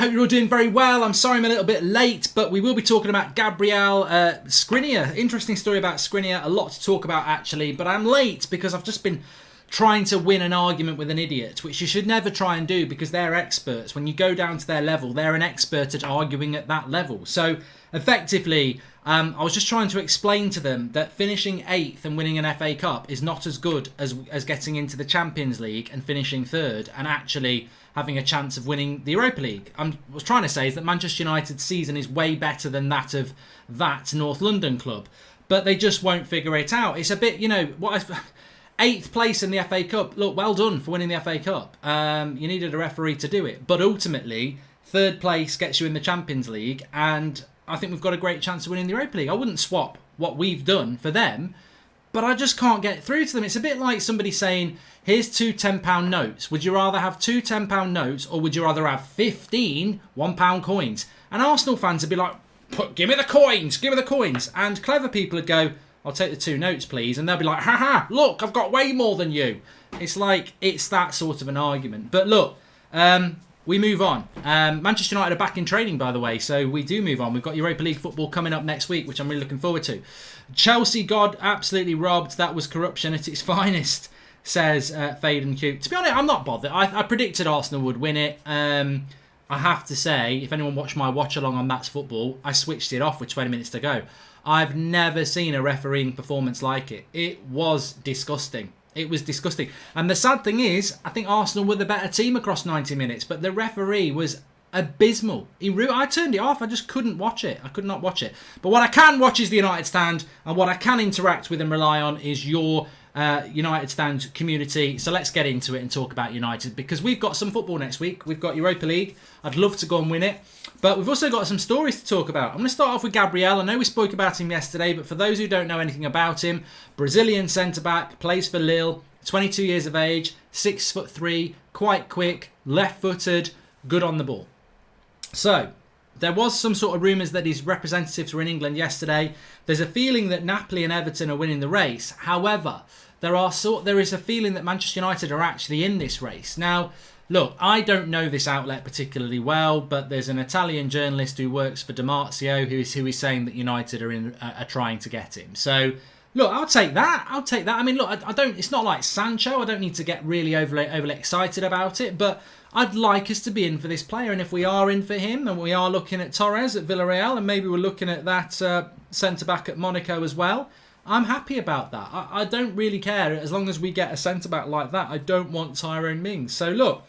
Hope you're all doing very well. I'm sorry I'm a little bit late, but we will be talking about Gabriel Skriniar. Interesting story about Skriniar. A lot to talk about, actually, but I'm late because I've just been trying to win an argument with an idiot, which you should never try and do because they're experts. When you go down to their level, they're an expert at arguing at that level. So, effectively, I was just trying to explain to them that finishing 8th and winning an FA Cup is not as good as getting into the Champions League and finishing 3rd and actually having a chance of winning the Europa League. I was trying to say is that Manchester United's season is way better than that of that North London club, but they just won't figure it out. It's a bit, 8th place in the FA Cup. Look, well done for winning the FA Cup. You needed a referee to do it, but ultimately 3rd place gets you in the Champions League, and I think we've got a great chance of winning the Europa League. I wouldn't swap what we've done for them, but I just can't get through to them. It's a bit like somebody saying, here's two £10 notes. Would you rather have two £10 notes or would you rather have 15 £1 coins? And Arsenal fans would be like, give me the coins, give me the coins. And clever people would go, I'll take the 2 notes, please. And they'll be like, haha, look, I've got way more than you. It's like, it's that sort of an argument. But look, we move on. Manchester United are back in training, by the way, so we do move on. We've got Europa League football coming up next week, which I'm really looking forward to. Chelsea God absolutely robbed. That was corruption at its finest, says Fade and Cute. To be honest, I'm not bothered. I predicted Arsenal would win it. I have to say, if anyone watched my watch-along on That's Football, I switched it off with 20 minutes to go. I've never seen a refereeing performance like it. It was disgusting. It was disgusting. And the sad thing is, I think Arsenal were the better team across 90 minutes, but the referee was abysmal. I turned it off. I just couldn't watch it. I could not watch it. But what I can watch is the United Stand, and what I can interact with and rely on is your United Stand community. So let's get into it and talk about United, because we've got some football next week. We've got Europa League. I'd love to go and win it. But we've also got some stories to talk about. I'm going to start off with Gabriel. I know we spoke about him yesterday, but for those who don't know anything about him, Brazilian centre-back, plays for Lille, 22 years of age, 6'3", quite quick, left-footed, good on the ball. So, there was some sort of rumours that his representatives were in England yesterday. There's a feeling that Napoli and Everton are winning the race. However, there is a feeling that Manchester United are actually in this race. Now, look, I don't know this outlet particularly well, but there's an Italian journalist who works for Dimarzio who is saying that United are trying to get him. So, look, I'll take that. I mean, look, I don't. It's not like Sancho. I don't need to get really overly excited about it, but I'd like us to be in for this player, and if we are in for him, and we are looking at Torres at Villarreal, and maybe we're looking at that centre-back at Monaco as well, I'm happy about that. I don't really care. As long as we get a centre-back like that, I don't want Tyrone Mings. So, look,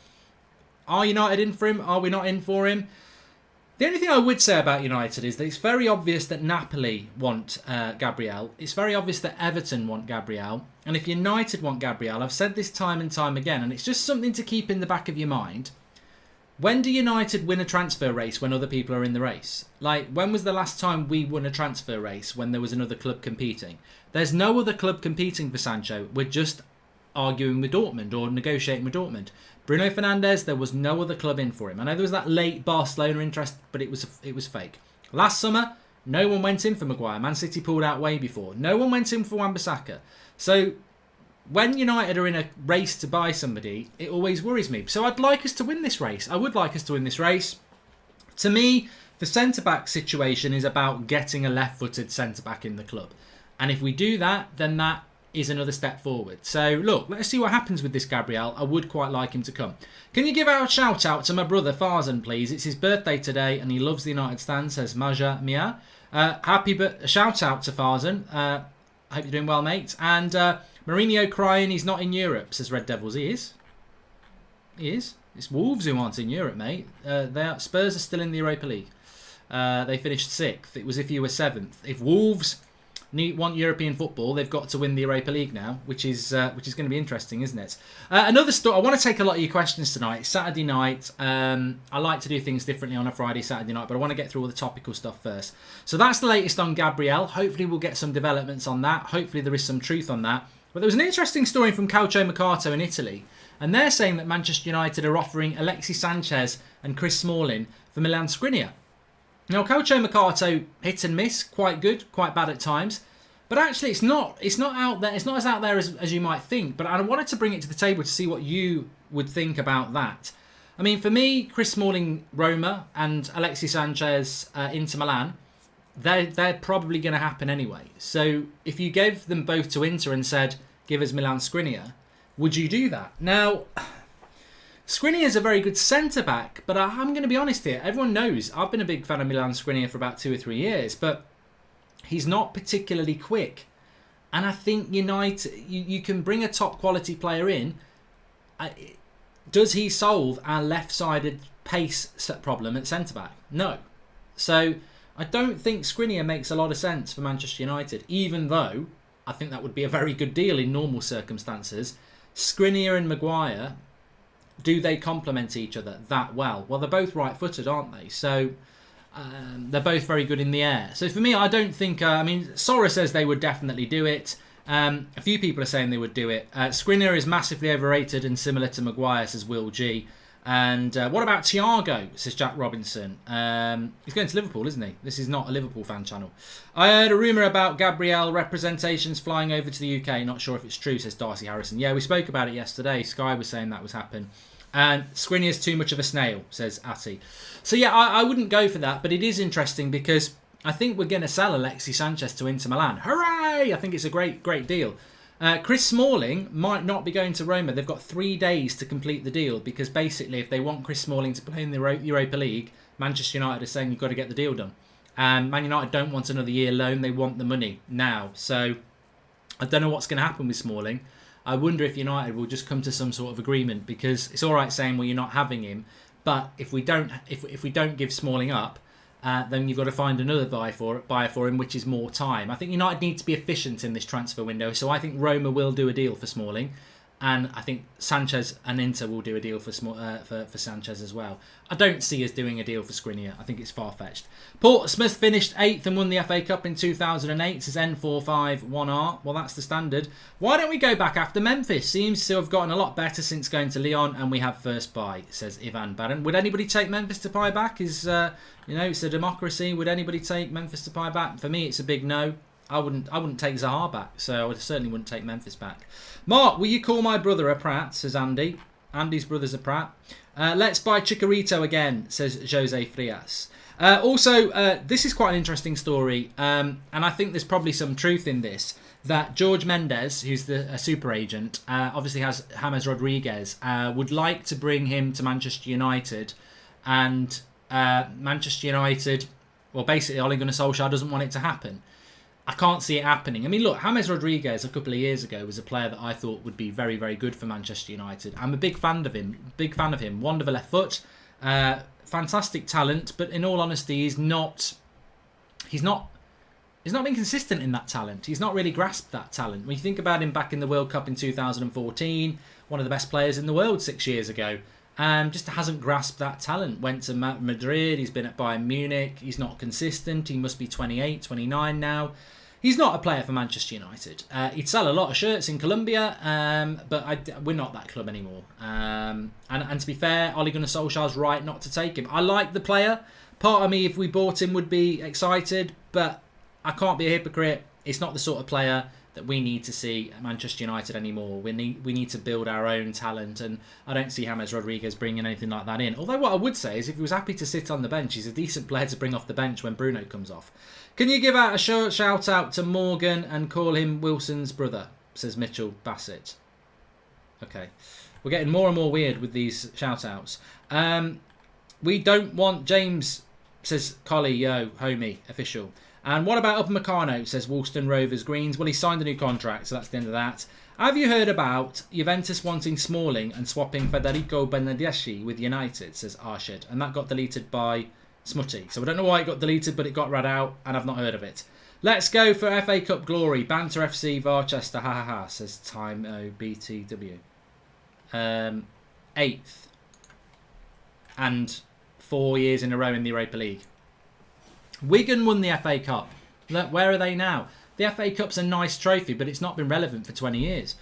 are United in for him? Are we not in for him? The only thing I would say about United is that it's very obvious that Napoli want Gabriel. It's very obvious that Everton want Gabriel. And if United want Gabriel, I've said this time and time again, and it's just something to keep in the back of your mind. When do United win a transfer race when other people are in the race? Like, when was the last time we won a transfer race when there was another club competing? There's no other club competing for Sancho. We're just arguing with Dortmund or negotiating with Dortmund. Bruno Fernandes, there was no other club in for him. I know there was that late Barcelona interest, but it was fake. Last summer, no one went in for Maguire. Man City pulled out way before. No one went in for Wan-Bissaka. So when United are in a race to buy somebody, it always worries me. So I'd like us to win this race. I would like us to win this race. To me, the centre-back situation is about getting a left-footed centre-back in the club. And if we do that, then that is another step forward. So look, let's see what happens with this Gabriel. I would quite like him to come. Can you give out a shout out to my brother Farzan, please? It's his birthday today and he loves the United Stand, says Maja Mia. Shout out to Farzan. I hope you're doing well, mate. And Mourinho crying he's not in Europe, says Red Devils. He is. It's Wolves who aren't in Europe, mate. Spurs are still in the Europa League. They finished 6th. It was if you were 7th. If Wolves want European football, they've got to win the Europa League now, which is going to be interesting, isn't it? Another story. I want to take a lot of your questions tonight. It's Saturday night. I like to do things differently on a Friday, Saturday night, but I want to get through all the topical stuff first. So that's the latest on Gabriel. Hopefully we'll get some developments on that. Hopefully there is some truth on that. But there was an interesting story from Calcio Mercato in Italy, and they're saying that Manchester United are offering Alexis Sanchez and Chris Smalling for Milan Skriniar. Now, Calcio Mercato hit and miss, quite good, quite bad at times. But actually, it's not out there. It's not as out there as you might think. But I wanted to bring it to the table to see what you would think about that. I mean, for me, Chris Smalling, Roma, and Alexis Sanchez, Inter Milan, they're probably going to happen anyway. So if you gave them both to Inter and said, give us Milan Skriniar, would you do that? Now, Skriniar is a very good centre-back, but I'm going to be honest here. Everyone knows I've been a big fan of Milan Skriniar for about 2 or 3 years, but he's not particularly quick. And I think United, you can bring a top-quality player in. Does he solve our left-sided pace problem at centre-back? No. So I don't think Skriniar makes a lot of sense for Manchester United, even though I think that would be a very good deal in normal circumstances. Skriniar and Maguire, do they complement each other that well? Well, they're both right-footed, aren't they? So they're both very good in the air. So for me, I don't think... I mean, Sora says they would definitely do it. A few people are saying they would do it. Skriniar is massively overrated and similar to Maguire, says Will G. And what about Thiago, says Jack Robinson. He's going to Liverpool, isn't he? This is not a Liverpool fan channel. I heard a rumour about Gabriel representations flying over to the UK. Not sure if it's true, says Darcy Harrison. Yeah, we spoke about it yesterday. Sky was saying that was happening. And Skriniar's too much of a snail, says Atty. So yeah, I wouldn't go for that, but it is interesting because I think we're going to sell Alexis Sanchez to Inter Milan. Hooray! I think it's a great deal. Chris Smalling might not be going to Roma. They've got 3 days to complete the deal because basically if they want Chris Smalling to play in the Europa League, Manchester United are saying you've got to get the deal done. And Man United don't want another year loan. They want the money now. So I don't know what's going to happen with Smalling. I wonder if United will just come to some sort of agreement because it's all right saying, well, you're not having him. But if we don't give Smalling up, then you've got to find another buyer for him, which is more time. I think United need to be efficient in this transfer window. So I think Roma will do a deal for Smalling. And I think Sanchez and Inter will do a deal for Sanchez as well. I don't see us doing a deal for Skriniar. I think it's far-fetched. Portsmouth finished 8th and won the FA Cup in 2008. Says N451R. Well, that's the standard. Why don't we go back after Memphis? Seems to have gotten a lot better since going to Lyon, and we have first buy, says Ivan Barron. Would anybody take Memphis Depay back? It's a democracy. Would anybody take Memphis Depay back? For me, it's a big no. I wouldn't take Zaha back, so I certainly wouldn't take Memphis back. Mark, will you call my brother a prat, says Andy. Andy's brother's a prat. Let's buy Chicharito again, says Jose Frias. This is quite an interesting story, and I think there's probably some truth in this, that George Mendes, who's a super agent, obviously has James Rodriguez, would like to bring him to Manchester United, and Manchester United, well, basically Ole Gunnar Solskjaer doesn't want it to happen. I can't see it happening. I mean, look, James Rodriguez a couple of years ago was a player that I thought would be very, very good for Manchester United. I'm a big fan of him. Wonderful left foot, fantastic talent, but in all honesty, he's not been consistent in that talent. He's not really grasped that talent. When you think about him back in the World Cup in 2014, one of the best players in the world 6 years ago, just hasn't grasped that talent. Went to Madrid, he's been at Bayern Munich, he's not consistent, he must be 28, 29 now. He's not a player for Manchester United. He'd sell a lot of shirts in Colombia, but we're not that club anymore. And to be fair, Ole Gunnar Solskjaer's right not to take him. I like the player. Part of me, if we bought him, would be excited, but I can't be a hypocrite. It's not the sort of player that we need to see at Manchester United anymore. We need to build our own talent, and I don't see James Rodriguez bringing anything like that in. Although what I would say is if he was happy to sit on the bench, he's a decent player to bring off the bench when Bruno comes off. Can you give out a shout out to Morgan and call him Wilson's brother, says Mitchell Bassett. Okay. We're getting more and more weird with these shout outs. We don't want James, says Collie, yo, homie, official. And what about Upamecano, says Woolston Rovers Greens. Well, he signed a new contract, so that's the end of that. Have you heard about Juventus wanting Smalling and swapping Federico Bernardeschi with United, says Arshid. And that got deleted by Smutty. So I don't know why it got deleted, but it got read out, and I've not heard of it. Let's go for FA Cup glory. Banter FC Varchester, ha ha ha, says Time OBTW. 8th. And 4 years in a row in the Europa League. Wigan won the FA Cup. Look, where are they now? The FA Cup's a nice trophy, but it's not been relevant for 20 years.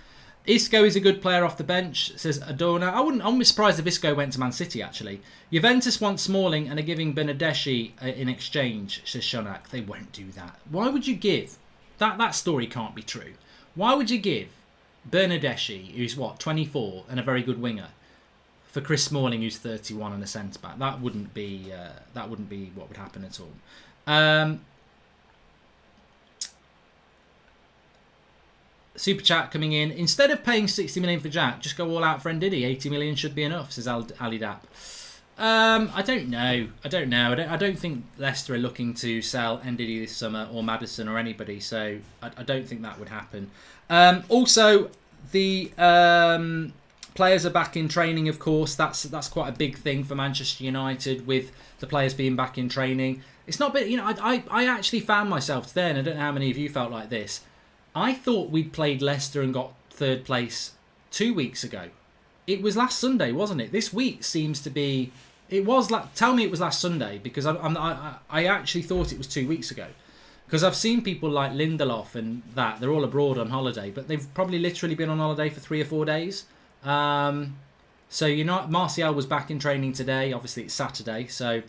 Isco is a good player off the bench, says Adorna. I wouldn't be surprised if Isco went to Man City, actually. Juventus want Smalling and are giving Bernardeschi in exchange, says Shonak. They won't do that. Why would you give? That story can't be true. Why would you give Bernardeschi, who's 24 and a very good winger, for Chris Smalling, who's 31 and a centre back. That wouldn't be what would happen at all. Super chat coming in. Instead of paying 60 million for Jack, just go all out for Ndidi. 80 million should be enough, says Ali Dap. I don't know. I don't think Leicester are looking to sell Ndidi this summer, or Maddison, or anybody. So I don't think that would happen. Also, the players are back in training. Of course, that's quite a big thing for Manchester United, with the players being back in training. It's not been, I actually found myself today, and I don't know how many of you felt like this. I thought we'd played Leicester and got third place 2 weeks ago. It was last Sunday, wasn't it? This week seems to be. It was like. Tell me it was last Sunday, because I actually thought it was 2 weeks ago, because I've seen people like Lindelof and that they're all abroad on holiday, but they've probably literally been on holiday for 3 or 4 days. So Martial was back in training today. Obviously it's Saturday, so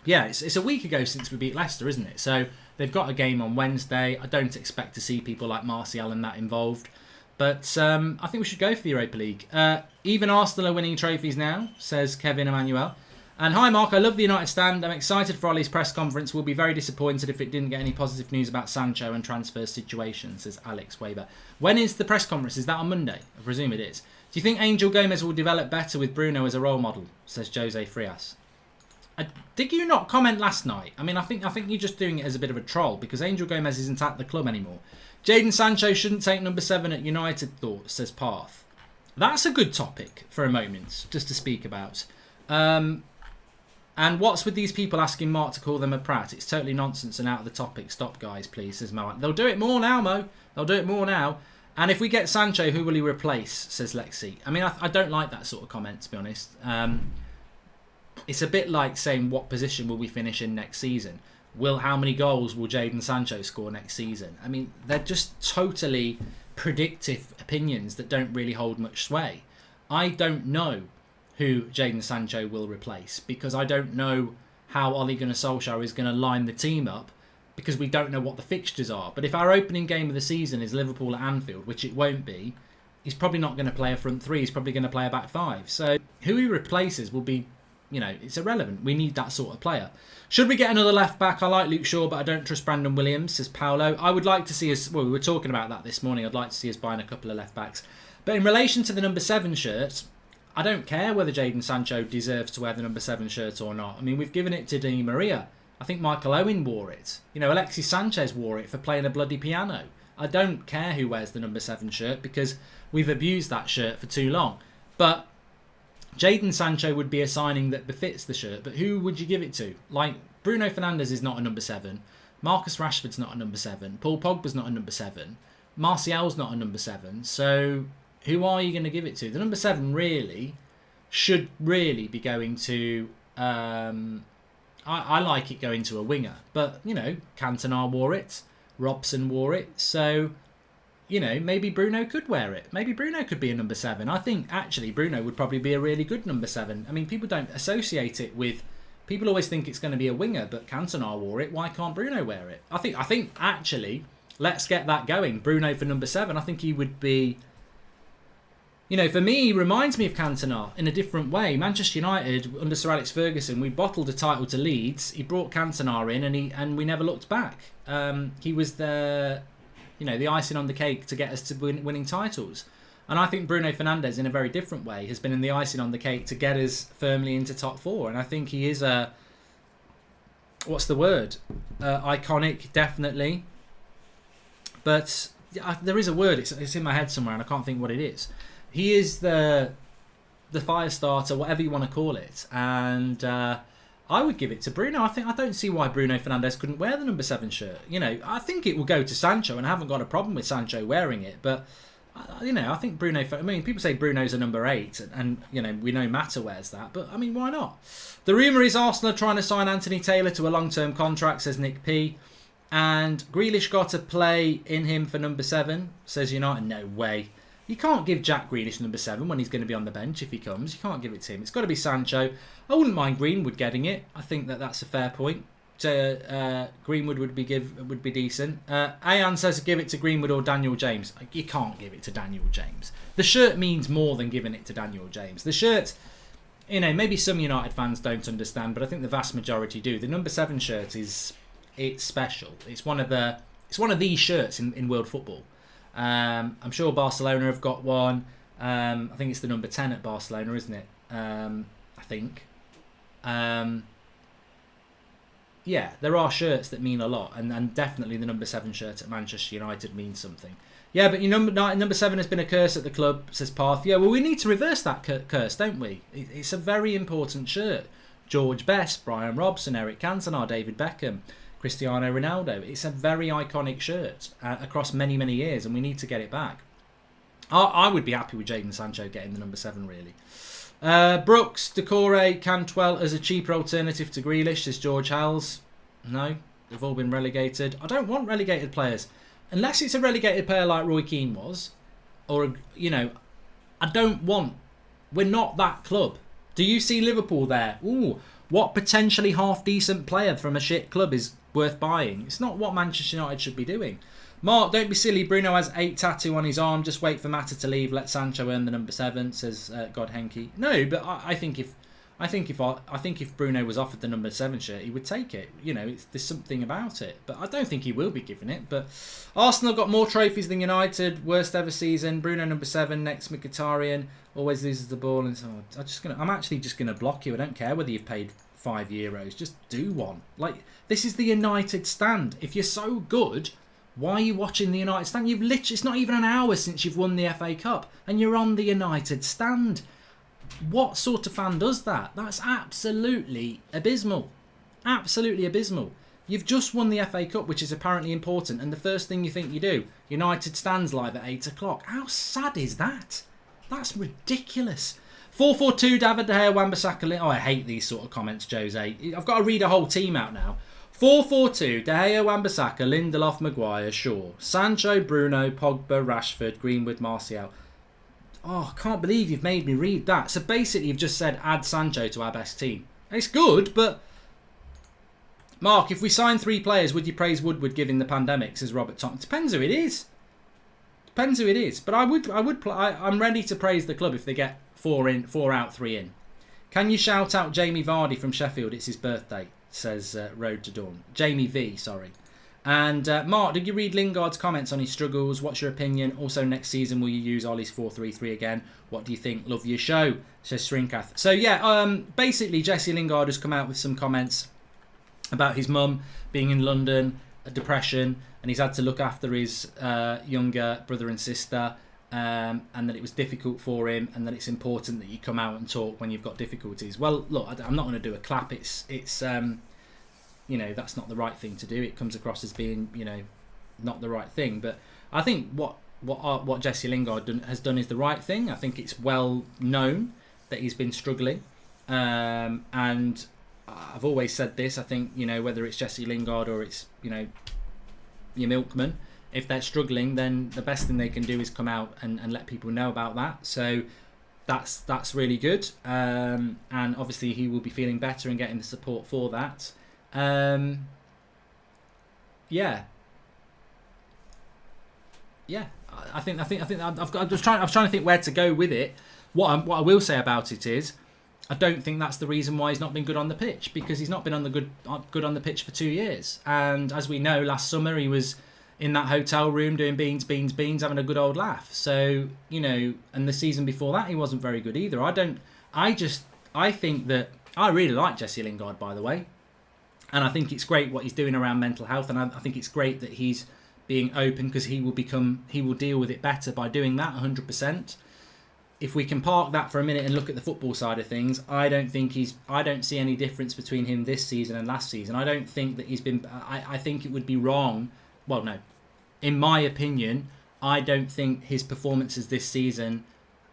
yeah, it's a week ago since we beat Leicester, isn't it? So they've got a game on Wednesday. I don't expect to see people like Martial and that involved. But I think we should go for the Europa League. Even Arsenal are winning trophies now, says Kevin Emmanuel. And hi Mark, I love the United stand. I'm excited for Ollie's press conference. We'll be very disappointed if it didn't get any positive news about Sancho and transfer situation, says Alex Weber. When is the press conference? Is that on Monday? I presume it is. Do you think Angel Gomez will develop better with Bruno as a role model, says Jose Frias. Did you not comment last night? I mean, I think you're just doing it as a bit of a troll, because Angel Gomez isn't at the club anymore. Jadon Sancho shouldn't take number 7 at United, thoughts, says Parth. That's a good topic for a moment, just to speak about. And what's with these people asking Mark to call them a prat? It's totally nonsense and out of the topic. Stop, guys, please, says Mo. They'll do it more now, Mo. They'll do it more now. And if we get Sancho, who will he replace, says Lexi. I mean, I don't like that sort of comment, to be honest. It's a bit like saying, what position will we finish in next season? How many goals will Jadon Sancho score next season? I mean, they're just totally predictive opinions that don't really hold much sway. I don't know who Jadon Sancho will replace, because I don't know how Ole Gunnar Solskjaer is going to line the team up, because we don't know what the fixtures are. But if our opening game of the season is Liverpool at Anfield, which it won't be, he's probably not going to play a front three. He's probably going to play a back five. So who he replaces will be, it's irrelevant. We need that sort of player. Should we get another left back? I like Luke Shaw, but I don't trust Brandon Williams, says Paolo. I would like to see us, we were talking about that this morning. I'd like to see us buying a couple of left backs. But in relation to the number 7 shirt, I don't care whether Jadon Sancho deserves to wear the number 7 shirt or not. I mean, we've given it to Di Maria. I think Michael Owen wore it. Alexis Sanchez wore it for playing a bloody piano. I don't care who wears the number 7 shirt, because we've abused that shirt for too long. But Jadon Sancho would be a signing that befits the shirt, but who would you give it to? Like, Bruno Fernandes is not a number 7. Marcus Rashford's not a number 7. Paul Pogba's not a number 7. Martial's not a number 7. So who are you going to give it to? The number 7 really should really be going to... I like it going to a winger. But, Cantona wore it. Robson wore it. So... maybe Bruno could wear it. Maybe Bruno could be a number 7. I think, actually, Bruno would probably be a really good number 7. I mean, people don't associate it with... People always think it's going to be a winger, but Cantona wore it. Why can't Bruno wear it? I think actually, let's get that going. Bruno for number 7. I think he would be... for me, he reminds me of Cantona in a different way. Manchester United, under Sir Alex Ferguson, we bottled a title to Leeds. He brought Cantona in, and we never looked back. He was the icing on the cake to get us to winning titles. And I think Bruno Fernandes, in a very different way, has been in the icing on the cake to get us firmly into top 4. And I think he is what's the word? Iconic, definitely. But there is a word, it's in my head somewhere, and I can't think what it is. He is the fire starter, whatever you want to call it. And I would give it to Bruno. I don't see why Bruno Fernandes couldn't wear the number 7 shirt. I think it will go to Sancho, and I haven't got a problem with Sancho wearing it. But I think Bruno. I mean, people say Bruno's a number 8, and we know Mata wears that. But I mean, why not? The rumour is Arsenal are trying to sign Anthony Taylor to a long-term contract, says Nick P. And Grealish got a play in him for number 7, says United. No way. You can't give Jack Grealish number 7 when he's going to be on the bench if he comes. You can't give it to him. It's got to be Sancho. I wouldn't mind Greenwood getting it. I think that's a fair point. Greenwood would be decent. Ayan says give it to Greenwood or Daniel James. You can't give it to Daniel James. The shirt means more than giving it to Daniel James. The shirt maybe some United fans don't understand, but I think the vast majority do. The number 7 shirt it's special. It's one of these shirts in world football. I'm sure Barcelona have got one. I think it's the number 10 at Barcelona, isn't it? I think. Yeah, there are shirts that mean a lot, and definitely the number 7 shirt at Manchester United means something. Yeah, but number 7 has been a curse at the club, says Parth. Yeah, well, we need to reverse that curse, don't we? It's a very important shirt. George Best, Brian Robson, Eric Cantona, David Beckham, Cristiano Ronaldo. It's a very iconic shirt across many, many years, and we need to get it back. I would be happy with Jadon Sancho getting the number 7, really. Brooks, Decore, Cantwell as a cheaper alternative to Grealish, says George Halls. No, they've all been relegated. I don't want relegated players. Unless it's a relegated player like Roy Keane was. Or, I don't want... We're not that club. Do you see Liverpool there? Ooh, what potentially half-decent player from a shit club is worth buying? It's not what Manchester United should be doing. Mark, don't be silly. Bruno has 8 tattoo on his arm. Just wait for Mata to leave. Let Sancho earn the number 7, says God Henke. No, but I think if Bruno was offered the number 7 shirt, he would take it. There's something about it, but I don't think he will be given it. But Arsenal got more trophies than United. Worst ever season. Bruno number 7. Next Mkhitaryan always loses the ball, and so I'm actually just gonna block you. I don't care whether you've paid €5. Just do one. Like, this is the United stand. If you're so good, why are you watching the United stand? It's not even an hour since you've won the FA Cup, and you're on the United stand. What sort of fan does that? That's absolutely abysmal. Absolutely abysmal. You've just won the FA Cup, which is apparently important, and the first thing you think you do, United stands live at 8 o'clock. How sad is that? That's ridiculous. 442, David De Gea, Wan-Bissaka. Oh, I hate these sort of comments, Jose. I've got to read a whole team out now. 442, De Gea, Wan-Bissaka, Lindelof, Maguire, Shaw, Sancho, Bruno, Pogba, Rashford, Greenwood, Martial. Oh, I can't believe you've made me read that. So basically you've just said add Sancho to our best team. It's good, but... Mark, if we sign 3 players, would you praise Woodward given the pandemic, says Robert Thompson. Depends who it is. But I'm ready to praise the club if they get 4 out, 3 in. Can you shout out Jamie Vardy from Sheffield? It's his birthday, says Road to Dawn. Jamie V, sorry. And Mark, did you read Lingard's comments on his struggles? What's your opinion? Also, next season, will you use Ollie's 4-3-3 again? What do you think? Love your show, says Shrinkath. So yeah, basically Jesse Lingard has come out with some comments about his mum being in London, a depression, and he's had to look after his younger brother and sister, and that it was difficult for him, and that it's important that you come out and talk when you've got difficulties. Well, look, I'm not going to do a clap. It's that's not the right thing to do. It comes across as being, not the right thing. But I think what Jesse Lingard has done is the right thing. I think it's well known that he's been struggling, and I've always said this. I think whether it's Jesse Lingard or it's your milkman, if they're struggling, then the best thing they can do is come out and let people know about that. So that's really good, and obviously he will be feeling better and getting the support for that. I was trying to think where to go with it. What I will say about it is, I don't think that's the reason why he's not been good on the pitch, because he's not been good on the pitch for 2 years. And as we know, last summer he was in that hotel room doing beans, having a good old laugh. So and the season before that he wasn't very good either. I think that I really like Jesse Lingard, by the way. And I think it's great what he's doing around mental health, and I think it's great that he's being open, because he will deal with it better by doing that 100%. If we can park that for a minute and look at the football side of things, I don't see any difference between him this season and last season. I don't think that he's been. I think it would be wrong. Well, no, in my opinion, I don't think his performances this season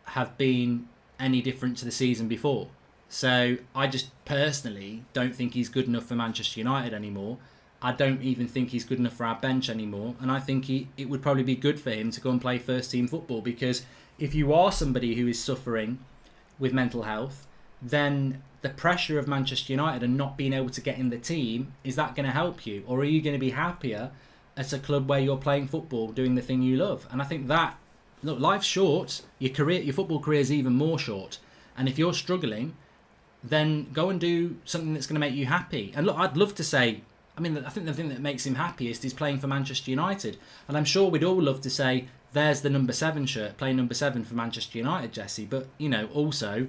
have been any different to the season before. So I just personally don't think he's good enough for Manchester United anymore. I don't even think he's good enough for our bench anymore. And I think it would probably be good for him to go and play first team football, because if you are somebody who is suffering with mental health, then the pressure of Manchester United and not being able to get in the team, is that going to help you? Or are you going to be happier at a club where you're playing football, doing the thing you love? And I think that, look, life's short. Your football career is even more short. And if you're struggling, then go and do something that's going to make you happy. And look, I'd love to say, I mean, I think the thing that makes him happiest is playing for Manchester United. And I'm sure we'd all love to say, there's the number 7 shirt, play number 7 for Manchester United, Jesse. But, you know, also,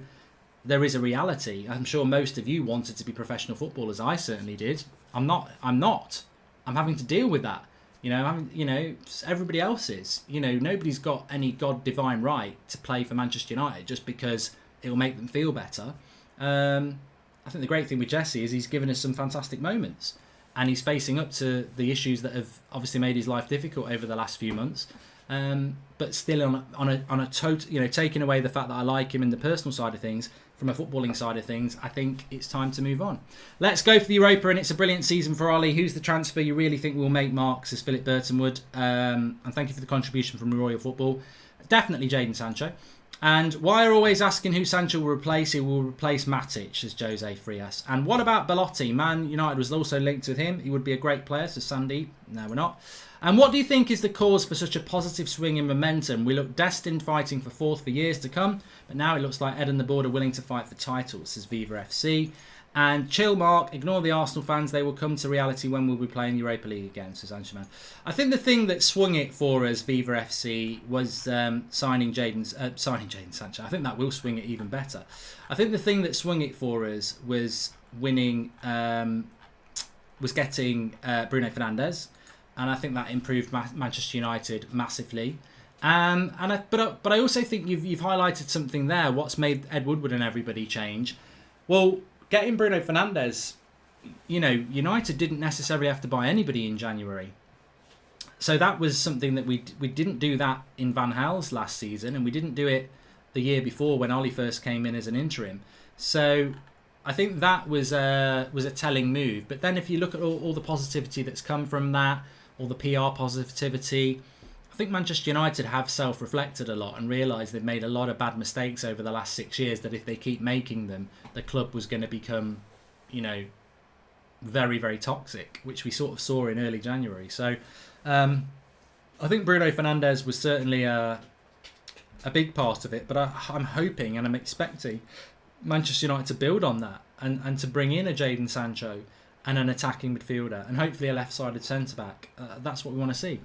there is a reality. I'm sure most of you wanted to be professional footballers. I certainly did. I'm not. I'm having to deal with that. Everybody else is. Nobody's got any God divine right to play for Manchester United just because it will make them feel better. I think the great thing with Jesse is he's given us some fantastic moments, and he's facing up to the issues that have obviously made his life difficult over the last few months. But still on a total, taking away the fact that I like him in the personal side of things, from a footballing side of things, I think it's time to move on. Let's go for the Europa, and it's a brilliant season for Ollie. Who's the transfer you really think will make marks, as Philip Burton would? And thank you for the contribution from Royal Football. Definitely Jadon Sancho. And why are always asking who Sancho will replace? He will replace Matic, says Jose Frias. And what about Belotti? Man United was also linked with him. He would be a great player, says Sandy. No, we're not. And what do you think is the cause for such a positive swing in momentum? We look destined fighting for fourth for years to come, but now it looks like Ed and the board are willing to fight for titles, says Viva FC. And chill, Mark, ignore the Arsenal fans. They will come to reality when we'll be playing Europa League again, says Anshman. I think the thing that swung it for us, Viva FC, was signing Jadon Sancho. I think that will swing it even better. I think the thing that swung it for us was getting Bruno Fernandes. And I think that improved Manchester United massively. But I also think you've highlighted something there. What's made Ed Woodward and everybody change? Well, getting Bruno Fernandes, United didn't necessarily have to buy anybody in January. So that was something that we didn't do that in Van Gaal's last season, and we didn't do it the year before when Ollie first came in as an interim. So I think that was a telling move. But then if you look at all the positivity that's come from that, all the PR positivity, I think Manchester United have self-reflected a lot and realised they've made a lot of bad mistakes over the last 6 years, that if they keep making them, the club was going to become, very, very toxic, which we sort of saw in early January. So I think Bruno Fernandes was certainly a big part of it, but I'm hoping and I'm expecting Manchester United to build on that and to bring in a Jadon Sancho and an attacking midfielder, and hopefully a left-sided centre-back. That's what we want to see.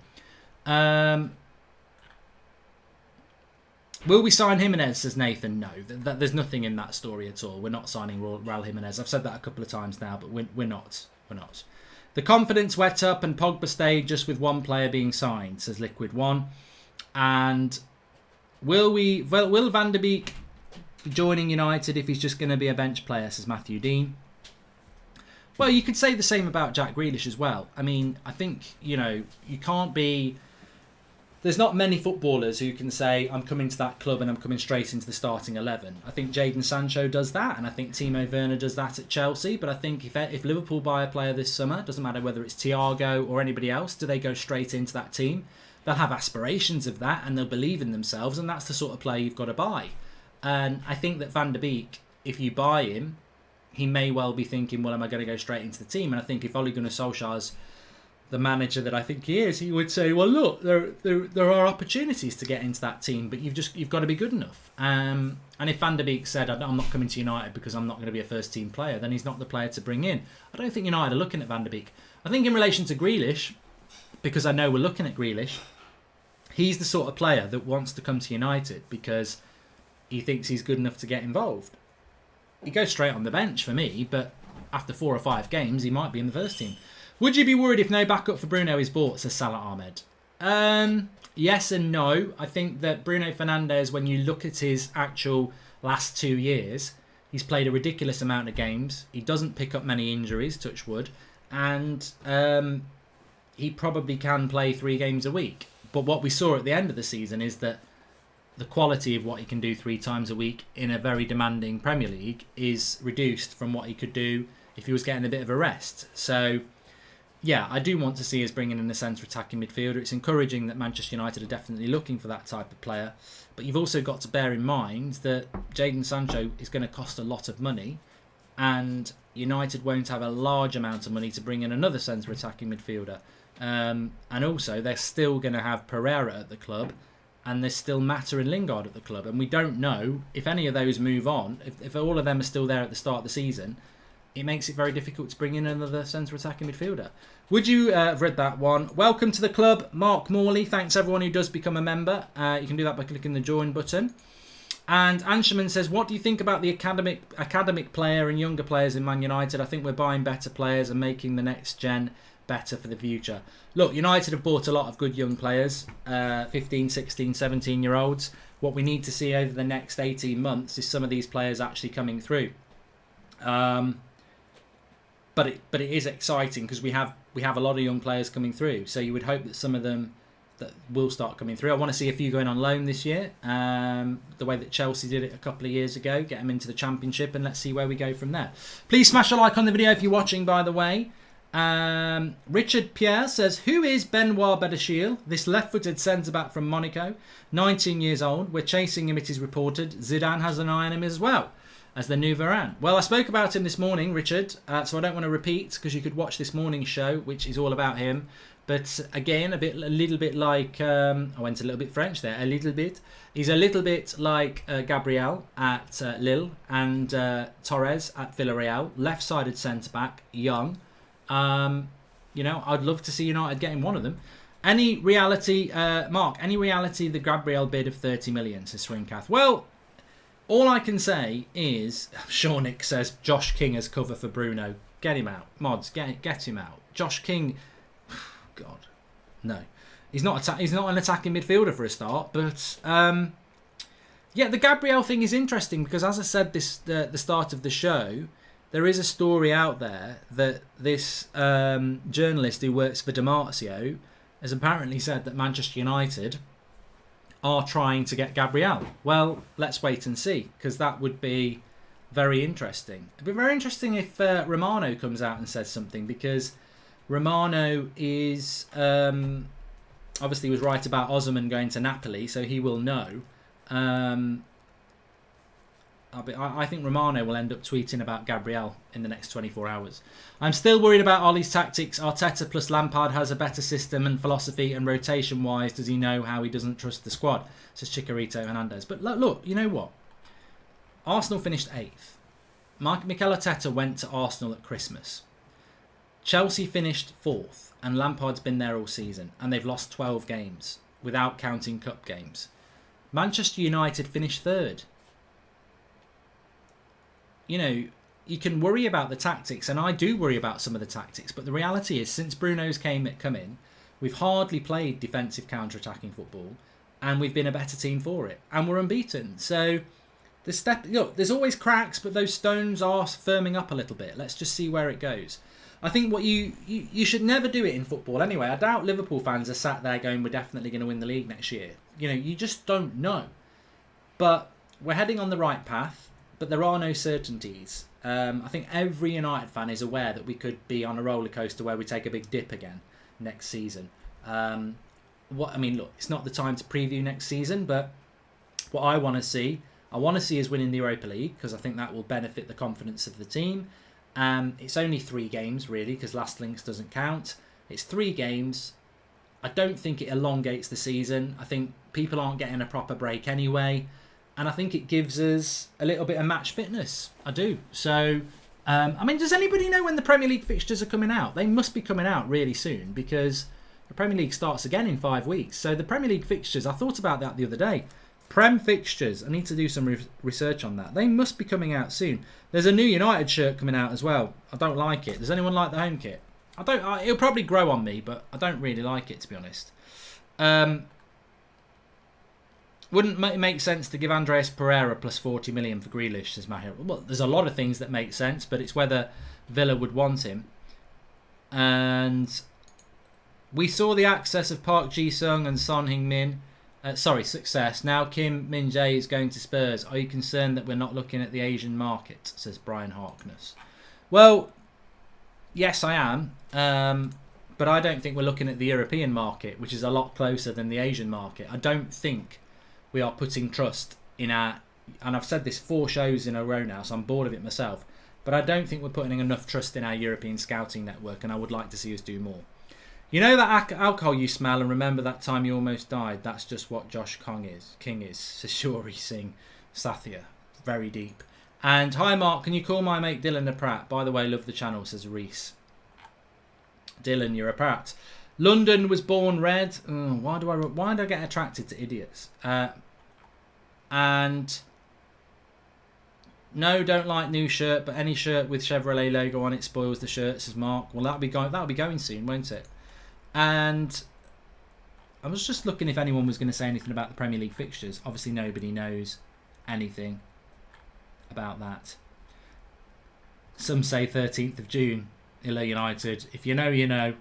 Will we sign Jimenez, says Nathan? No, there's nothing in that story at all. We're not signing Raul Jimenez. I've said that a couple of times now, but we're not. We're not. The confidence wet up and Pogba stayed just with one player being signed, says Liquid One. And will Van der Beek be joining United if he's just going to be a bench player, says Matthew Dean? Well, you could say the same about Jack Grealish as well. I mean, I think, you can't be... There's not many footballers who can say, I'm coming to that club and I'm coming straight into the starting 11. I think Jadon Sancho does that, and I think Timo Werner does that at Chelsea. But I think if Liverpool buy a player this summer, doesn't matter whether it's Thiago or anybody else, do they go straight into that team? They'll have aspirations of that and they'll believe in themselves, and that's the sort of player you've got to buy. And I think that Van der Beek, if you buy him, he may well be thinking, well, am I going to go straight into the team? And I think if Ole Gunnar Solskjaer's the manager that I think he is, he would say, well, look, there are opportunities to get into that team, but you've got to be good enough. And if Van der Beek said, I'm not coming to United because I'm not going to be a first-team player, then he's not the player to bring in. I don't think United are looking at Van der Beek. I think in relation to Grealish, because I know we're looking at Grealish, he's the sort of player that wants to come to United because he thinks he's good enough to get involved. He goes straight on the bench for me, but after 4 or 5 games, he might be in the first team. Would you be worried if no backup for Bruno is bought, says Salah Ahmed? Yes and no. I think that Bruno Fernandes, when you look at his actual last 2 years, he's played a ridiculous amount of games. He doesn't pick up many injuries, touch wood, and he probably can play 3 games a week. But what we saw at the end of the season is that the quality of what he can do 3 times a week in a very demanding Premier League is reduced from what he could do if he was getting a bit of a rest. So, yeah, I do want to see us bringing in a centre-attacking midfielder. It's encouraging that Manchester United are definitely looking for that type of player. But you've also got to bear in mind that Jadon Sancho is going to cost a lot of money, and United won't have a large amount of money to bring in another centre-attacking midfielder. And also, they're still going to have Pereira at the club, and there's still Mata and Lingard at the club, and we don't know if any of those move on. If all of them are still there at the start of the season, it makes it very difficult to bring in another centre attacking midfielder. Would you have read that one? Welcome to the club, Mark Morley. Thanks everyone who does become a member. You can do that by clicking the join button. And Ansherman says, what do you think about the academic player and younger players in Man United? I think we're buying better players and making the next gen better for the future. Look, United have bought a lot of good young players, 15, 16, 17-year-olds. What we need to see over the next 18 months is some of these players actually coming through. But it is exciting because we have a lot of young players coming through. So you would hope that some of them that will start coming through. I want to see a few going on loan this year, the way that Chelsea did it a couple of years ago, get them into the Championship, and let's see where we go from there. Please smash a like on the video if you're watching, by the way. Richard Pierre says, who is Benoit Badiashile? This left-footed centre-back from Monaco, 19 years old. We're chasing him, it is reported. Zidane has an eye on him as well as the new Varane. Well, I spoke about him this morning, Richard, so I don't want to repeat because you could watch this morning's show, which is all about him. But again, a little bit like, I went a little bit French there, a little bit. He's a little bit like Gabriel at Lille and Torres at Villarreal, left-sided centre-back, young. I'd love to see United getting one of them. Any reality, Mark, any reality the Gabriel bid of 30 million, says Swinkath? Well, all I can say is, Shawnick says, Josh King as cover for Bruno. Get him out. Mods, get him out. Josh King, God, no. He's not an attacking midfielder for a start, but yeah, the Gabriel thing is interesting because, as I said the start of the show, there is a story out there that this journalist who works for Dimarzio has apparently said that Manchester United are trying to get Gabriel. Well, let's wait and see, because that would be very interesting. It'd be very interesting if Romano comes out and says something, because Romano is obviously was right about Osimhen going to Napoli, so he will know. I think Romano will end up tweeting about Gabriel in the next 24 hours. I'm still worried about Ollie's tactics. Arteta plus Lampard has a better system and philosophy, and rotation-wise, does he know how he doesn't trust the squad? Says Chicharito Hernandez. But look, you know what? Arsenal finished 8th. Mikel Arteta went to Arsenal at Christmas. Chelsea finished 4th, and Lampard's been there all season, and they've lost 12 games, without counting cup games. Manchester United finished 3rd. You know, you can worry about the tactics, and I do worry about some of the tactics, but the reality is, since Bruno's come in, we've hardly played defensive counter-attacking football, and we've been a better team for it, and we're unbeaten. So, there's always cracks, but those stones are firming up a little bit. Let's just see where it goes. I think what you should never do it in football anyway. I doubt Liverpool fans are sat there going, we're definitely going to win the league next year. You know, you just don't know. But we're heading on the right path. But there are no certainties. I think every United fan is aware that we could be on a roller coaster where we take a big dip again next season. Look, it's not the time to preview next season, but what I want to see us winning the Europa League, because I think that will benefit the confidence of the team. It's only 3 games, really, because Last Links doesn't count. It's 3 games. I don't think it elongates the season. I think people aren't getting a proper break anyway. And I think it gives us a little bit of match fitness. I do. So, does anybody know when the Premier League fixtures are coming out? They must be coming out really soon, because the Premier League starts again in 5 weeks. So the Premier League fixtures, I thought about that the other day. Prem fixtures, I need to do some research on that. They must be coming out soon. There's a new United shirt coming out as well. I don't like it. Does anyone like the home kit? It'll probably grow on me, but I don't really like it, to be honest. Wouldn't it make sense to give Andreas Pereira plus 40 million for Grealish, says Mahir? Well, there's a lot of things that make sense, but it's whether Villa would want him. And we saw the access of Park Ji-sung and Son Heung-min. Success. Now Kim Min-jae is going to Spurs. Are you concerned that we're not looking at the Asian market, says Brian Harkness? Well, yes, I am. But I don't think we're looking at the European market, which is a lot closer than the Asian market. I don't think we are putting trust in our, and I've said this 4 shows in a row now, so I'm bored of it myself, but I don't think we're putting enough trust in our European scouting network, and I would like to see us do more. You know that alcohol you smell, and remember that time you almost died? That's just what Josh King is. Sashori Singh Sathya. Very deep. And hi Mark, can you call my mate Dylan a prat? By the way, love the channel, says Reese. Dylan, you're a prat. London was born red. Why do I get attracted to idiots? And no, don't like new shirt, but any shirt with Chevrolet logo on it spoils the shirt, says Mark. Well, that'll be going soon, won't it? And I was just looking if anyone was going to say anything about the Premier League fixtures. Obviously, nobody knows anything about that. Some say 13th of June, Illa United. If you know, you know.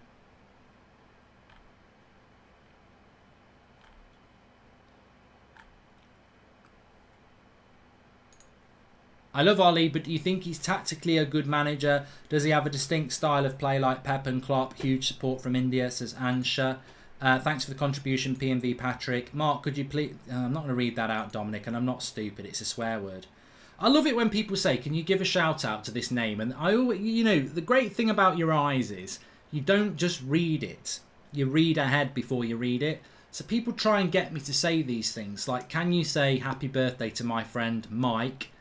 I love Ollie, but do you think he's tactically a good manager? Does he have a distinct style of play like Pep and Klopp? Huge support from India, says Ansha. Thanks for the contribution, PMV Patrick. Mark, could you please... I'm not going to read that out, Dominic, and I'm not stupid. It's a swear word. I love it when people say, can you give a shout out to this name? And I always, you know, the great thing about your eyes is you don't just read it. You read ahead before you read it. So people try and get me to say these things. Like, can you say happy birthday to my friend Mike?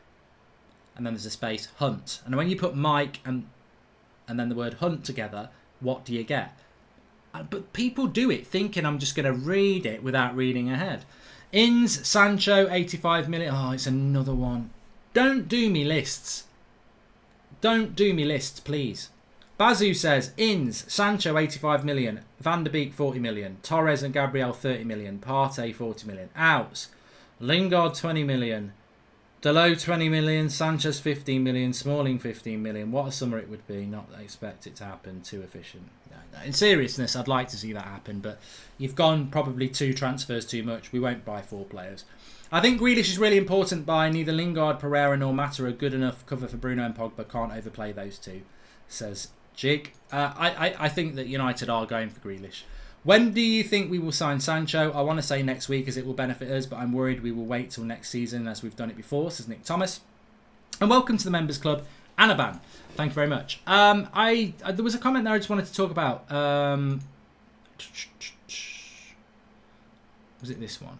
And then there's a space, Hunt. And when you put Mike and then the word Hunt together, what do you get? But people do it thinking I'm just going to read it without reading ahead. Inns, Sancho, 85 million. Oh, it's another one. Don't do me lists. Don't do me lists, please. Bazu says, Inns, Sancho, 85 million. Van der Beek, 40 million. Torres and Gabriel, 30 million. Partey, 40 million. Outs. Lingard, 20 million. Dalot 20 million, Sanchez 15 million, Smalling 15 million. What a summer it would be. Not expect it to happen. Too efficient. No. In seriousness, I'd like to see that happen, but you've gone probably 2 transfers too much. We won't buy 4 players. I think Grealish is really important. By neither Lingard, Pereira nor Mata are good enough cover for Bruno and Pogba. Can't overplay those two, says Jig. I think that United are going for Grealish. When do you think we will sign Sancho? I want to say next week as it will benefit us, but I'm worried we will wait till next season as we've done it before, says Nick Thomas. And welcome to the Members Club, Anaban. Thank you very much. There was a comment there I just wanted to talk about. Was it this one?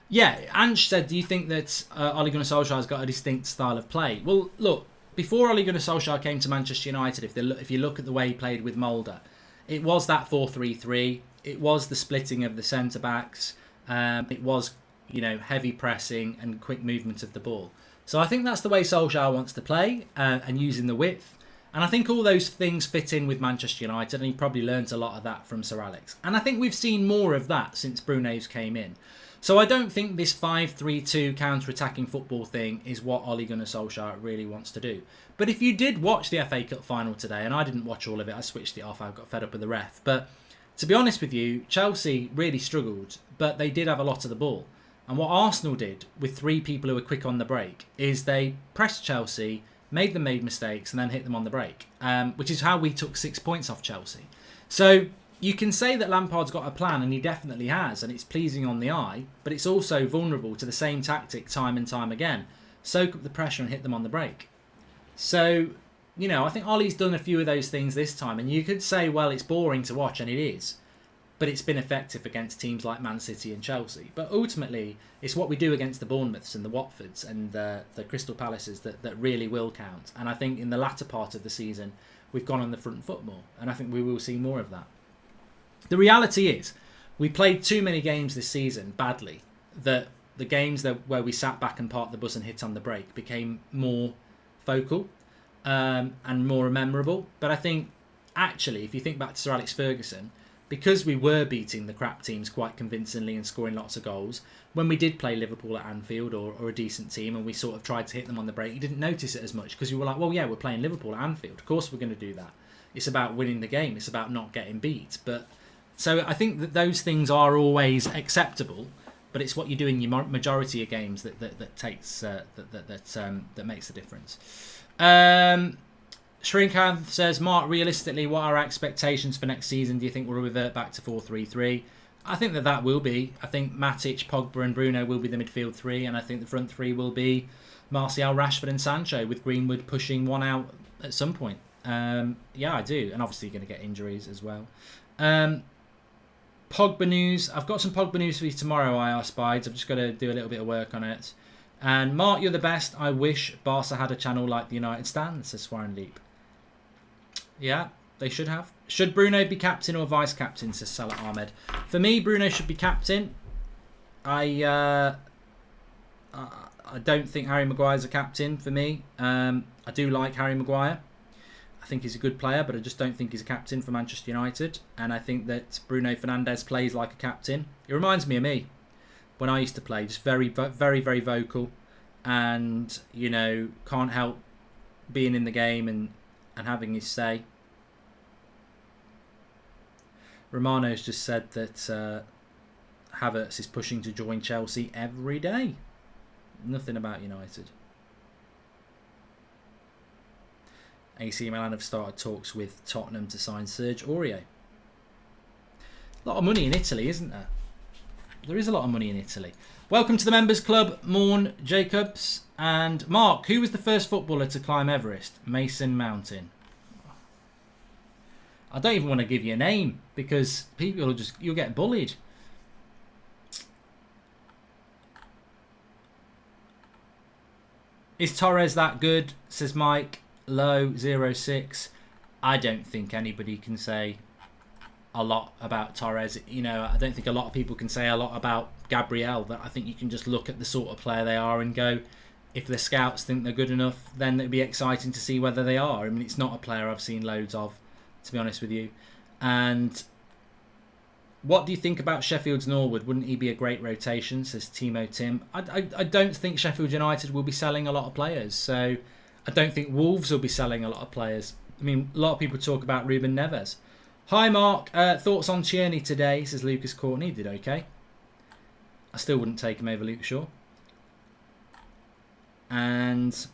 Yeah, Ange said, do you think that Ole Gunnar Solskjaer has got a distinct style of play? Well, look. Before Ole Gunnar Solskjaer came to Manchester United, if you look at the way he played with Mulder, it was that 4-3-3. It was the splitting of the centre-backs. It was, heavy pressing and quick movement of the ball. So I think that's the way Solskjaer wants to play and using the width. And I think all those things fit in with Manchester United, and he probably learnt a lot of that from Sir Alex. And I think we've seen more of that since Bruno's came in. So I don't think this 5-3-2 counter-attacking football thing is what Ole Gunnar Solskjaer really wants to do. But if you did watch the FA Cup final today, and I didn't watch all of it, I switched it off, I got fed up with the ref. But to be honest with you, Chelsea really struggled, but they did have a lot of the ball. And what Arsenal did with 3 people who were quick on the break is they pressed Chelsea, made them make mistakes, and then hit them on the break, which is how we took 6 points off Chelsea. So you can say that Lampard's got a plan, and he definitely has, and it's pleasing on the eye, but it's also vulnerable to the same tactic time and time again. Soak up the pressure and hit them on the break. So, I think Ollie's done a few of those things this time, and you could say, well, it's boring to watch, and it is, but it's been effective against teams like Man City and Chelsea. But ultimately, it's what we do against the Bournemouths and the Watfords and the Crystal Palaces that really will count. And I think in the latter part of the season, we've gone on the front foot more, and I think we will see more of that. The reality is, we played too many games this season badly that the games where we sat back and parked the bus and hit on the break became more focal and more memorable. But I think, actually, if you think back to Sir Alex Ferguson, because we were beating the crap teams quite convincingly and scoring lots of goals, when we did play Liverpool at Anfield or a decent team and we sort of tried to hit them on the break, you didn't notice it as much because you were like, well, yeah, we're playing Liverpool at Anfield. Of course we're going to do that. It's about winning the game. It's about not getting beat. So I think that those things are always acceptable, but it's what you do in your majority of games that makes the difference. Shrinkanth says, Mark, realistically, what are our expectations for next season? Do you think we'll revert back to 4-3-3? I think that will be. I think Matic, Pogba and Bruno will be the midfield 3, and I think the front 3 will be Martial, Rashford and Sancho, with Greenwood pushing one out at some point. Yeah, I do. And obviously you're going to get injuries as well. Pogba news. I've got some Pogba news for you tomorrow, IR Spides. I've just got to do a little bit of work on it. And Mark, you're the best. I wish Barca had a channel like the United Stand, says Swarren Deep. Yeah, they should have. Should Bruno be captain or vice captain, says Salah Ahmed. For me, Bruno should be captain. I don't think Harry Maguire's a captain for me. I do like Harry Maguire. I think he's a good player, but I just don't think he's a captain for Manchester United. And I think that Bruno Fernandes plays like a captain. It reminds me of me when I used to play, just very, very, very vocal, and you know, can't help being in the game and having his say. Romano's just said that Havertz is pushing to join Chelsea every day. Nothing about United. AC Milan have started talks with Tottenham to sign Serge Aurier. A lot of money in Italy, isn't there? There is a lot of money in Italy. Welcome to the Members Club, Morn Jacobs and Mark. Who was the first footballer to climb Everest? Mason Mountain. I don't even want to give you a name because people will you'll get bullied. Is Torres that good? Says Mike. Low 06. I don't think anybody can say a lot about Torres. You know, I don't think a lot of people can say a lot about Gabriel. That I think you can just look at the sort of player they are and go, if the scouts think they're good enough, then it'd be exciting to see whether they are. I mean, it's not a player I've seen loads of, to be honest with you. And what do you think about Sheffield's Norwood? Wouldn't he be a great rotation, says Timo Tim. I don't think Sheffield United will be selling a lot of players. So I don't think Wolves will be selling a lot of players. I mean, a lot of people talk about Ruben Neves. Hi, Mark. Thoughts on Tierney today, says Lucas Courtney. Did okay. I still wouldn't take him over Luke Shaw. And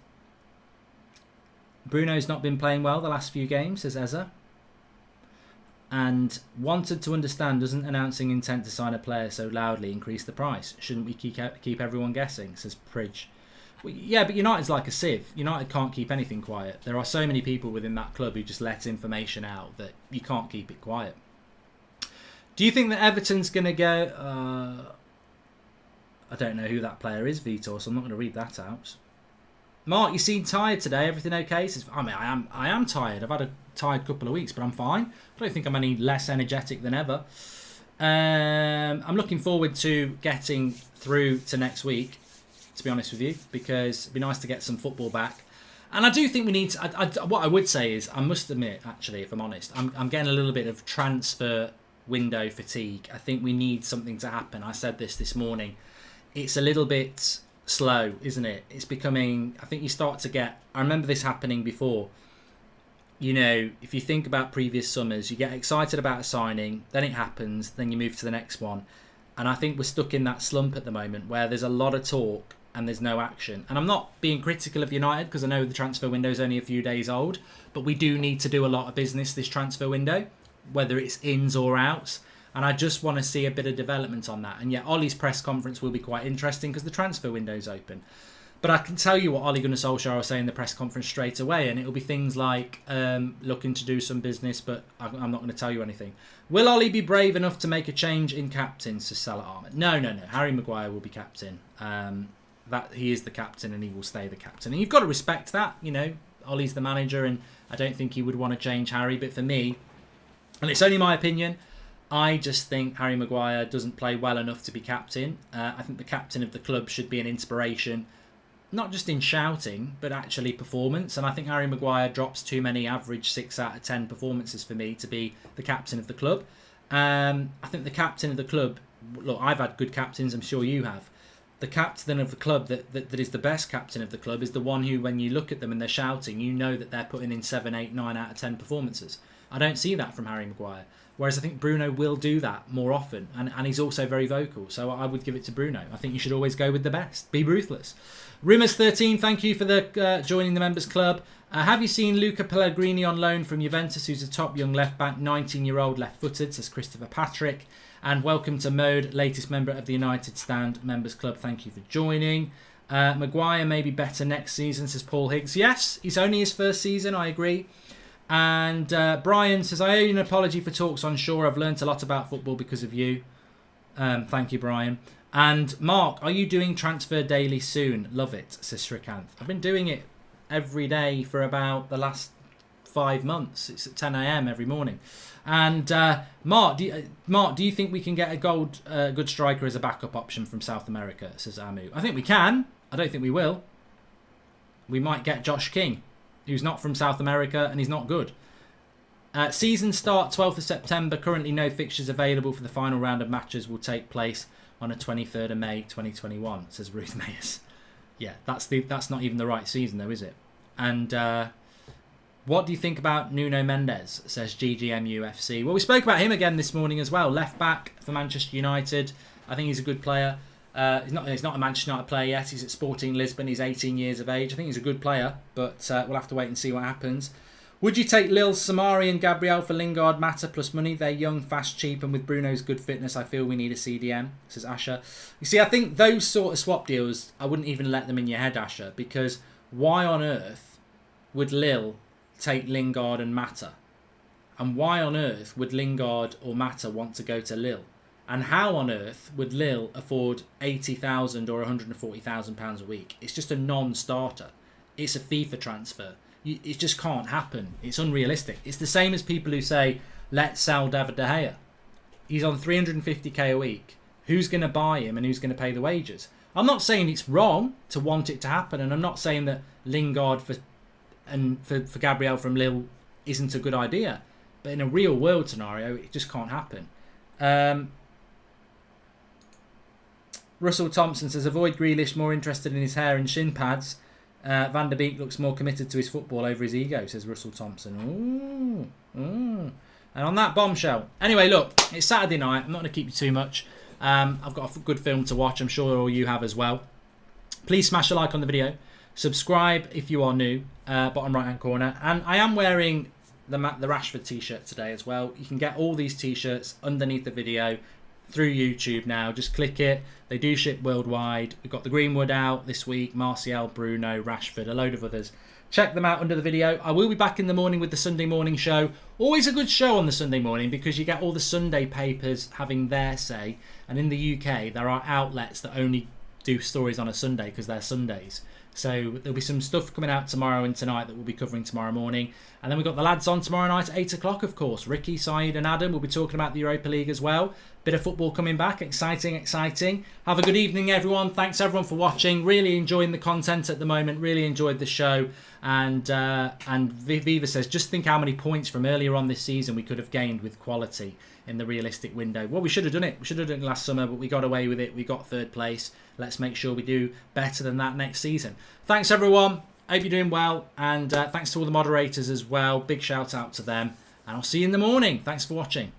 Bruno's not been playing well the last few games, says Ezra. And wanted to understand, doesn't announcing intent to sign a player so loudly increase the price? Shouldn't we keep everyone guessing, says Pridge. Well, yeah, but United's like a sieve. United can't keep anything quiet. There are so many people within that club who just let information out that you can't keep it quiet. Do you think that Everton's going to go... I don't know who that player is, Vitor, so I'm not going to read that out. Mark, you seem tired today. Everything okay? Says, I mean, I am tired. I've had a tired couple of weeks, but I'm fine. I don't think I'm any less energetic than ever. I'm looking forward to getting through to next week, to be honest with you, because it'd be nice to get some football back. And I do think we need to... what I would say is, I must admit, actually, if I'm honest, I'm getting a little bit of transfer window fatigue. I think we need something to happen. I said this morning. It's a little bit slow, isn't it? It's becoming... I think you start to get... I remember this happening before. You know, if you think about previous summers, you get excited about a signing, then it happens, then you move to the next one. And I think we're stuck in that slump at the moment where there's a lot of talk and there's no action. And I'm not being critical of United because I know the transfer window is only a few days old, but we do need to do a lot of business this transfer window, whether it's ins or outs. And I just want to see a bit of development on that. And yet Ollie's press conference will be quite interesting because the transfer window's open. But I can tell you what Ole Gunnar Solskjaer will say in the press conference straight away, and it'll be things like looking to do some business, but I'm not going to tell you anything. Will Ole be brave enough to make a change in captain, says Salah Ahmed? No. Harry Maguire will be captain. That he is the captain and he will stay the captain. And you've got to respect that. You know, Ole's the manager, and I don't think he would want to change Harry. But for me, and it's only my opinion, I just think Harry Maguire doesn't play well enough to be captain. I think the captain of the club should be an inspiration, not just in shouting, but actually performance. And I think Harry Maguire drops too many average 6 out of 10 performances for me to be the captain of the club. I think the captain of the club, look, I've had good captains, I'm sure you have. The captain of the club that is the best captain of the club is the one who, when you look at them and they're shouting, you know that they're putting in 7, 8, 9 out of 10 performances. I don't see that from Harry Maguire. Whereas I think Bruno will do that more often. And he's also very vocal. So I would give it to Bruno. I think you should always go with the best. Be ruthless. Rumours13, thank you for the joining the members club. Have you seen Luca Pellegrini on loan from Juventus, who's a top young left back, 19-year-old left-footed, says Christopher Patrick. And welcome to Mode, latest member of the United Stand members club. Thank you for joining. Maguire may be better next season, says Paul Higgs. Yes, it's only his first season, I agree. And Brian says, I owe you an apology for talks on shore. I've learnt a lot about football because of you. Thank you, Brian. And Mark, are you doing Transfer Daily soon? Love it, says Srikanth. I've been doing it every day for about the last 5 months. It's at 10 a.m. every morning. And Mark, do you think we can get a good striker as a backup option from South America, says Amu. I think we can. I don't think we will. We might get Josh King, who's not from South America and he's not good. Season start 12th of September. Currently no fixtures available for the final round of matches will take place on the 23rd of May 2021, says Ruth Mayers. Yeah, that's not even the right season though, is it? And what do you think about Nuno Mendes, says GGMUFC. Well, we spoke about him again this morning as well. Left back for Manchester United. I think he's a good player. He's not a Manchester United player yet. He's at Sporting Lisbon. He's 18 years of age. I think he's a good player, but we'll have to wait and see what happens. Would you take Lille, Samari and Gabriel for Lingard, Mata plus money? They're young, fast, cheap, and with Bruno's good fitness, I feel we need a CDM, says Asher. You see, I think those sort of swap deals, I wouldn't even let them in your head, Asher, because why on earth would Lille take Lingard and Mata? And why on earth would Lingard or Mata want to go to Lille? And how on earth would Lille afford £80,000 or £140,000 a week? It's just a non-starter. It's a FIFA transfer. It just can't happen. It's unrealistic. It's the same as people who say, let's sell David De Gea. He's on 350k a week. Who's going to buy him and who's going to pay the wages? I'm not saying it's wrong to want it to happen, and I'm not saying that Lingard for Gabriel from Lille isn't a good idea. But in a real world scenario, it just can't happen. Russell Thompson says, avoid Grealish, more interested in his hair and shin pads. Van der Beek looks more committed to his football over his ego, says Russell Thompson. Ooh. And on that bombshell. Anyway, look, it's Saturday night. I'm not going to keep you too much. I've got a good film to watch. I'm sure all you have as well. Please smash a like on the video. Subscribe if you are new, bottom right hand corner. And I am wearing the Rashford t-shirt today as well. You can get all these t-shirts underneath the video through YouTube now. Just click it. They do ship worldwide. We've got the Greenwood out this week. Martial, Bruno, Rashford, a load of others. Check them out under the video. I will be back in the morning with the Sunday morning show. Always a good show on the Sunday morning because you get all the Sunday papers having their say. And in the UK, there are outlets that only do stories on a Sunday because they're Sundays. So there'll be some stuff coming out tomorrow and tonight that we'll be covering tomorrow morning. And then we've got the lads on tomorrow night at 8 o'clock, of course. Ricky, Saeed and Adam will be talking about the Europa League as well. Bit of football coming back. Exciting. Have a good evening, everyone. Thanks, everyone, for watching. Really enjoying the content at the moment. Really enjoyed the show. And Viva says, just think how many points from earlier on this season we could have gained with quality in the realistic window. Well, we should have done it. We should have done it last summer, but we got away with it. We got third place. Let's make sure we do better than that next season. Thanks, everyone. Hope you're doing well. And thanks to all the moderators as well. Big shout out to them. And I'll see you in the morning. Thanks for watching.